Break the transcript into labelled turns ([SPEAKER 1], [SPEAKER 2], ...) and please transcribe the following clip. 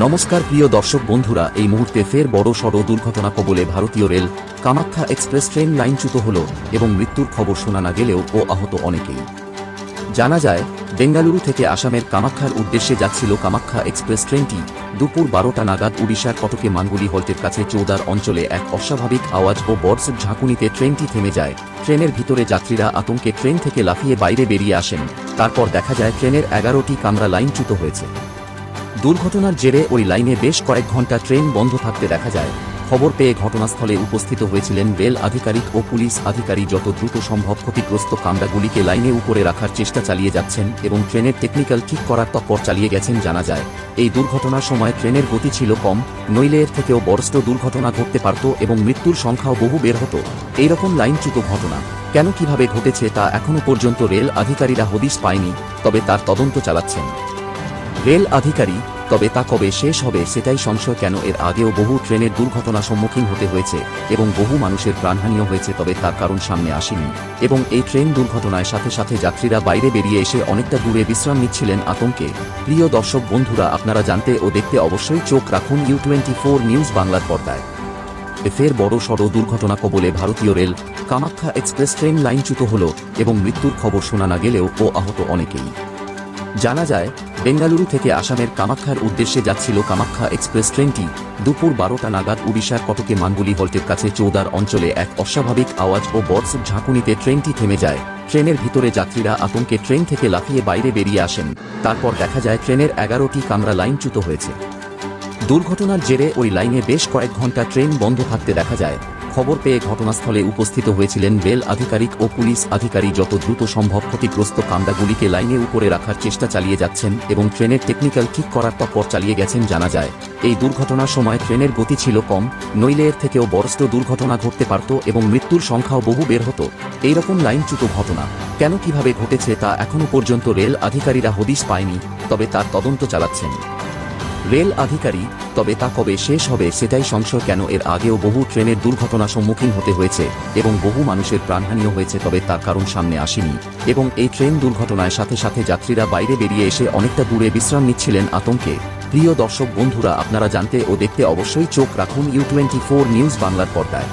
[SPEAKER 1] নমস্কার প্রিয় দর্শক বন্ধুরা, এই মুহূর্তে ফের বড় সড় দুর্ঘটনা কবলে ভারতীয় রেল। কামাখ্যা এক্সপ্রেস ট্রেন লাইনচ্যুত হল এবং মৃত্যুর খবর শোনা না গেলেও আহত অনেকেই। জানা যায়, বেঙ্গালুরু থেকে আসামের কামাখ্যার উদ্দেশ্যে যাচ্ছিল কামাখ্যা এক্সপ্রেস ট্রেনটি। দুপুর 12টা নাগাদ উড়িষ্যার কটকে মানগুলি হল্টের কাছে চৌদার অঞ্চলে এক অস্বাভাবিক আওয়াজ ও বর্ডস ঝাঁকুনিতে ট্রেনটি থেমে যায়। ট্রেনের ভিতরে যাত্রীরা আতঙ্কে ট্রেন থেকে লাফিয়ে বাইরে বেরিয়ে আসেন। তারপর দেখা যায় ট্রেনের 11টি কামরা লাইনচ্যুত হয়েছে। দুর্ঘটনার জেরে ওই লাইনে বেশ কয়েক ঘন্টা ট্রেন বন্ধ থাকতে দেখা যায়। খবর পেয়ে ঘটনাস্থলে উপস্থিত হয়েছিলেন রেল আধিকারিক ও পুলিশ আধিকারিক। যত দ্রুত সম্ভব ক্ষতিগ্রস্ত কামরাগুলিকে লাইনে উপরে রাখার চেষ্টা চালিয়ে যাচ্ছেন এবং ট্রেনের টেকনিক্যাল ঠিক করার তৎপর চালিয়ে গেছেন। জানা যায়, এই দুর্ঘটনার সময় ট্রেনের গতি ছিল কম, নইলে এর থেকেও বড়সড় দুর্ঘটনা ঘটতে পারত এবং মৃত্যুর সংখ্যাও বহু বের হতো। এইরকম লাইনচ্যুত ঘটনা কেন কিভাবে ঘটেছে তা এখনও পর্যন্ত রেল আধিকারিকরা হদিশ পায়নি, তবে তার তদন্ত চালাচ্ছেন রেল আধিকারিক। তবে তা কবে শেষ হবে সেটাই সংশয়। কেন এর আগেও বহু ট্রেনের দুর্ঘটনার সম্মুখীন হতে হয়েছে এবং বহু মানুষের প্রাণহানিও হয়েছে, তবে তার কারণ সামনে আসেনি। এবং এই ট্রেন দুর্ঘটনায় সাথে সাথে যাত্রীরা বাইরে বেরিয়ে এসে অনেকটা দূরে বিশ্রাম নিচ্ছিলেন আতঙ্কে। প্রিয় দর্শক বন্ধুরা, আপনারা জানতে ও দেখতে অবশ্যই চোখ রাখুন U24 নিউজ বাংলার পর্দায়। ফের বড় সড় দুর্ঘটনা কবলে ভারতীয় রেল। কামাখ্যা এক্সপ্রেস ট্রেন লাইনচ্যুত হল এবং মৃত্যুর খবর শোনা না গেলেও আহত অনেকেই। জানা যায়, বেঙ্গালুরু থেকে আসামের কামাখ্যার উদ্দেশ্যে যাচ্ছিল কামাখ্যা এক্সপ্রেস ট্রেনটি। দুপুর 12টা নাগাদ উড়িষ্যার কটকে মানগুলি হল্টের কাছে চৌদার অঞ্চলে এক অস্বাভাবিক আওয়াজ ও বর্ডস ঝাঁকুনিতে ট্রেনটি থেমে যায়। ট্রেনের ভিতরে যাত্রীরা আতঙ্কে ট্রেন থেকে লাফিয়ে বাইরে বেরিয়ে আসেন। তারপর দেখা যায় ট্রেনের 11টি কামরা লাইনচ্যুত হয়েছে। দুর্ঘটনার জেরে ওই লাইনে বেশ কয়েক ঘন্টা ট্রেন বন্ধ থাকতে দেখা যায়। খবর পেয়ে ঘটনাস্থলে উপস্থিত হয়েছিলেন রেল আধিকারিক ও পুলিশ আধিকারিক। যত দ্রুত সম্ভব ক্ষতিগ্রস্ত কামরাগুলিকে লাইনে উপরে রাখার চেষ্টা চালিয়ে যাচ্ছেন এবং ট্রেনের টেকনিক্যাল ঠিক করার তৎপর চালিয়ে গেছেন। জানা যায়, এই দুর্ঘটনার সময় ট্রেনের গতি ছিল কম, নইলে এর থেকেও বড়সড় দুর্ঘটনা ঘটতে পারত এবং মৃত্যুর সংখ্যাও বহু বের হতো। এইরকম লাইনচ্যুত ঘটনা কেন কিভাবে ঘটেছে তা এখনও পর্যন্ত রেল আধিকারিকরা হদিশ পায়নি, তবে তার তদন্ত চালাচ্ছেন রেল আধিকারিক। তবে তা কবে শেষ হবে সেটাই সংশয়। কেন এর আগেও বহু ট্রেনের দুর্ঘটনার সম্মুখীন হতে হয়েছে এবং বহু মানুষের প্রাণহানিও হয়েছে, তবে তার কারণ সামনে আসেনি। এবং এই ট্রেন দুর্ঘটনায় সাথে সাথে যাত্রীরা বাইরে বেরিয়ে এসে অনেকটা দূরে বিশ্রাম নিচ্ছিলেন আতঙ্কে। প্রিয় দর্শক বন্ধুরা, আপনারা জানতে ও দেখতে অবশ্যই চোখ রাখুন U24 নিউজ বাংলার পর্দায়।